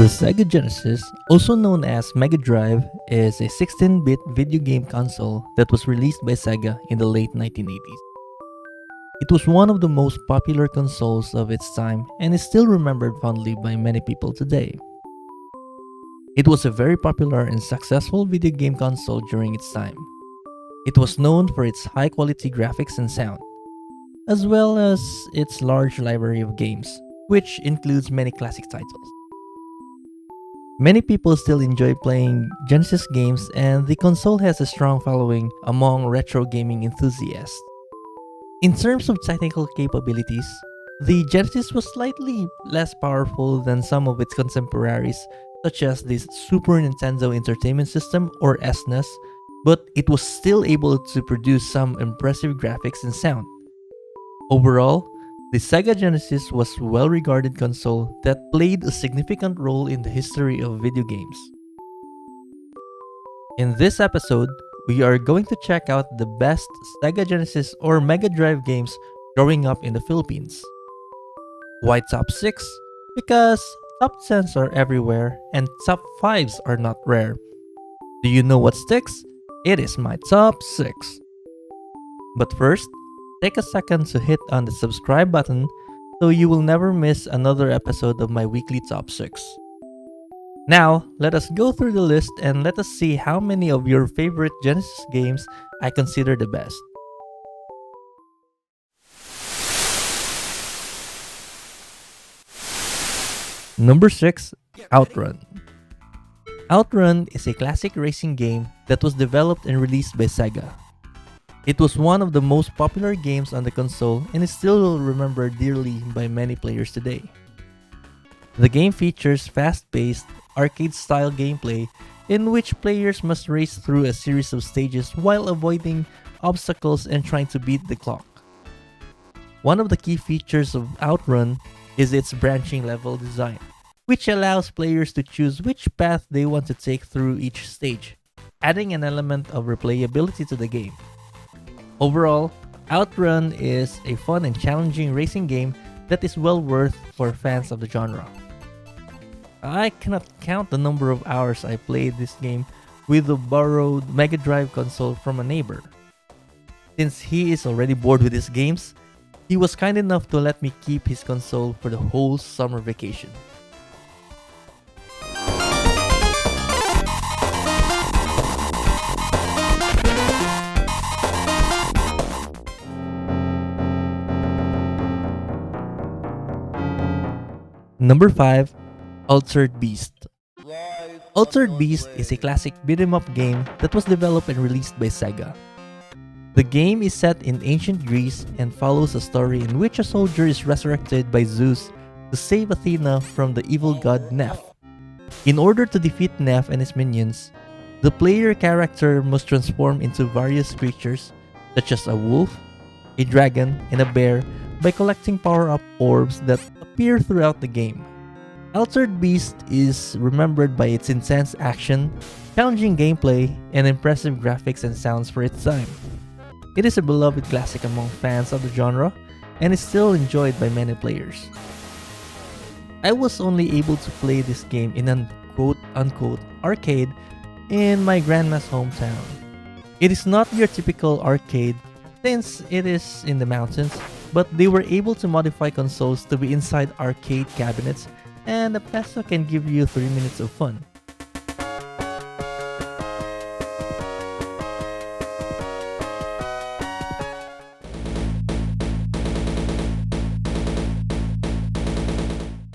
The Sega Genesis, also known as Mega Drive, is a 16-bit video game console that was released by Sega in the late 1980s. It was one of the most popular consoles of its time and is still remembered fondly by many people today. It was a very popular and successful video game console during its time. It was known for its high-quality graphics and sound, as well as its large library of games, which includes many classic titles. Many people still enjoy playing Genesis games, and the console has a strong following among retro gaming enthusiasts. In terms of technical capabilities, the Genesis was slightly less powerful than some of its contemporaries, such as the Super Nintendo Entertainment System or SNES, but it was still able to produce some impressive graphics and sound. Overall, the Sega Genesis was a well-regarded console that played a significant role in the history of video games. In this episode, we are going to check out the best Sega Genesis or Mega Drive games growing up in the Philippines. Why top 6? Because top 10s are everywhere and top 5s are not rare. Do you know what sticks? It is my top 6. But first, take a second to hit on the subscribe button so you will never miss another episode of my weekly top 6. Now, let us go through the list and let us see how many of your favorite Genesis games I consider the best. Number 6, OutRun. OutRun is a classic racing game that was developed and released by Sega. It was one of the most popular games on the console and is still remembered dearly by many players today. The game features fast-paced, arcade-style gameplay in which players must race through a series of stages while avoiding obstacles and trying to beat the clock. One of the key features of OutRun is its branching level design, which allows players to choose which path they want to take through each stage, adding an element of replayability to the game. Overall, OutRun is a fun and challenging racing game that is well worth for fans of the genre. I cannot count the number of hours I played this game with the borrowed Mega Drive console from a neighbor. Since he is already bored with his games, he was kind enough to let me keep his console for the whole summer vacation. Number 5, Altered Beast. Altered Beast is a classic beat-em-up game that was developed and released by Sega. The game is set in ancient Greece and follows a story in which a soldier is resurrected by Zeus to save Athena from the evil god Neph. In order to defeat Neph and his minions, the player character must transform into various creatures such as a wolf, a dragon, and a bear by collecting power-up orbs that appear throughout the game. Altered Beast is remembered by its intense action, challenging gameplay, and impressive graphics and sounds for its time. It is a beloved classic among fans of the genre and is still enjoyed by many players. I was only able to play this game in an quote-unquote arcade in my grandma's hometown. It is not your typical arcade since it is in the mountains, but they were able to modify consoles to be inside arcade cabinets, and a peso can give you 3 minutes of fun.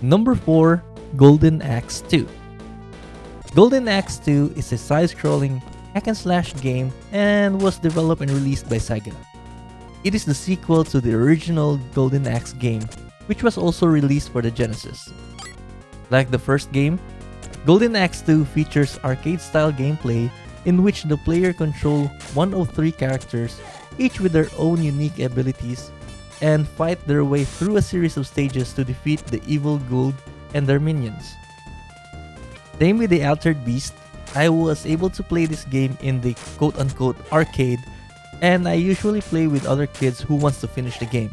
Number 4, Golden Axe 2. Golden Axe 2 is a side-scrolling hack-and-slash game and was developed and released by Sega. It is the sequel to the original Golden Axe game, which was also released for the Genesis. Like the first game, Golden Axe 2 features arcade-style gameplay in which the player controls one of 3 characters, each with their own unique abilities, and fight their way through a series of stages to defeat the evil Gould and their minions. Same with the Altered Beast, I was able to play this game in the quote-unquote arcade, and I usually play with other kids who wants to finish the game.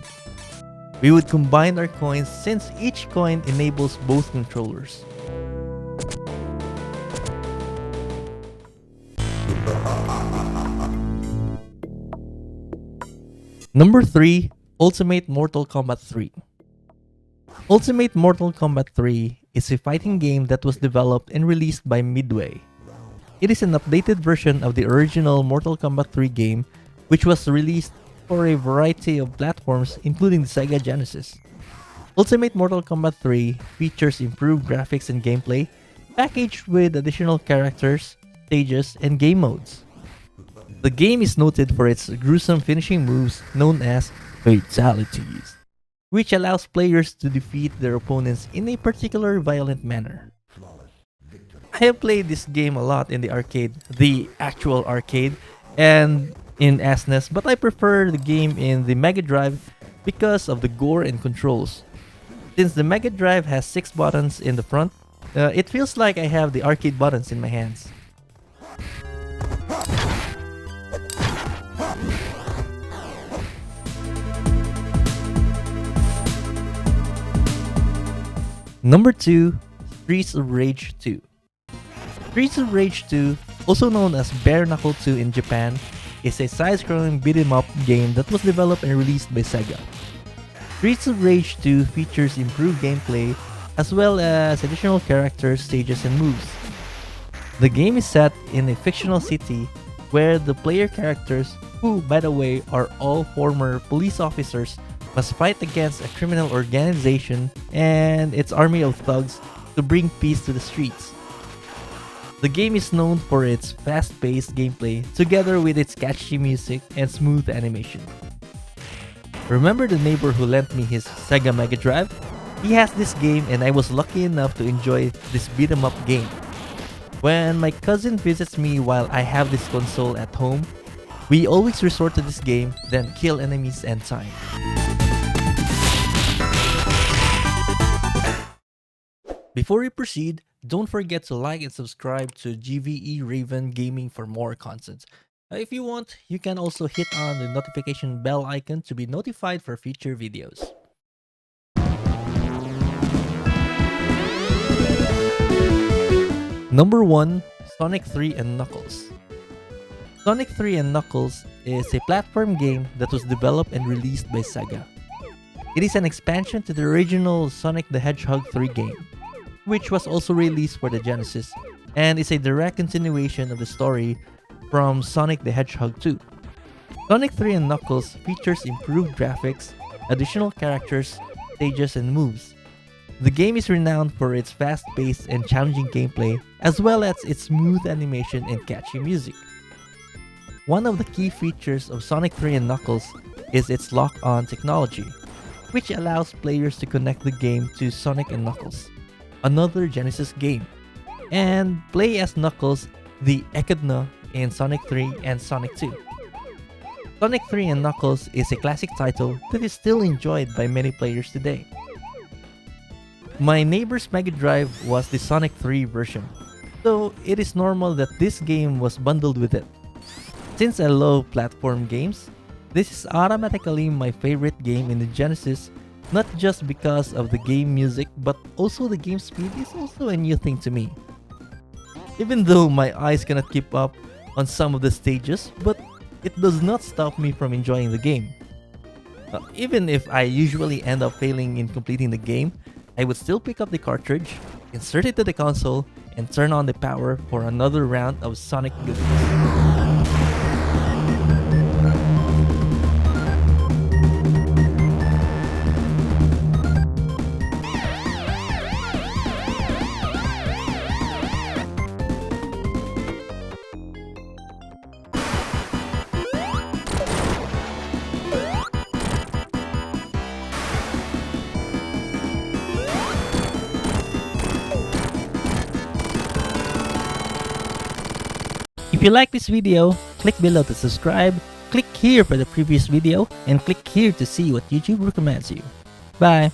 We would combine our coins since each coin enables both controllers. Number 3, Ultimate Mortal Kombat 3. Ultimate Mortal Kombat 3 is a fighting game that was developed and released by Midway. It is an updated version of the original Mortal Kombat 3 game, which was released for a variety of platforms including the Sega Genesis. Ultimate Mortal Kombat 3 features improved graphics and gameplay, packaged with additional characters, stages, and game modes. The game is noted for its gruesome finishing moves known as fatalities, which allows players to defeat their opponents in a particular violent manner. I have played this game a lot in the actual arcade, and in SNES, but I prefer the game in the Mega Drive because of the gore and controls. Since the Mega Drive has 6 buttons in the front, it feels like I have the arcade buttons in my hands. Number 2, Streets of Rage 2. Streets of Rage 2, also known as Bare Knuckle 2 in Japan, is a side-scrolling beat-em-up game that was developed and released by Sega. Streets of Rage 2 features improved gameplay as well as additional characters, stages, and moves. The game is set in a fictional city where the player characters, who by the way are all former police officers, must fight against a criminal organization and its army of thugs to bring peace to the streets. The game is known for its fast-paced gameplay together with its catchy music and smooth animation. Remember the neighbor who lent me his Sega Mega Drive? He has this game and I was lucky enough to enjoy this beat-em-up game. When my cousin visits me while I have this console at home, we always resort to this game, then kill enemies and time. Before we proceed, don't forget to like and subscribe to GVE Raven Gaming for more content. If you want, you can also hit on the notification bell icon to be notified for future videos. Number 1, Sonic 3 and Knuckles. Sonic 3 and Knuckles is a platform game that was developed and released by Sega. It is an expansion to the original Sonic the Hedgehog 3 game, which was also released for the Genesis, and is a direct continuation of the story from Sonic the Hedgehog 2. Sonic 3 and Knuckles features improved graphics, additional characters, stages, and moves. The game is renowned for its fast-paced and challenging gameplay, as well as its smooth animation and catchy music. One of the key features of Sonic 3 and Knuckles is its lock-on technology, which allows players to connect the game to Sonic and Knuckles, another Genesis game, and play as Knuckles the Echidna in Sonic 3 and Sonic 2. Sonic 3 and Knuckles is a classic title that is still enjoyed by many players today. My neighbor's Mega Drive was the Sonic 3 version, so it is normal that this game was bundled with it. Since I love platform games, this is automatically my favorite game in the Genesis, not just because of the game music, but also the game speed is also a new thing to me. Even though my eyes cannot keep up on some of the stages, but it does not stop me from enjoying the game. Even if I usually end up failing in completing the game, I would still pick up the cartridge, insert it to the console, and turn on the power for another round of Sonic goodness. If you like this video, click below to subscribe, click here for the previous video, and click here to see what YouTube recommends you. Bye!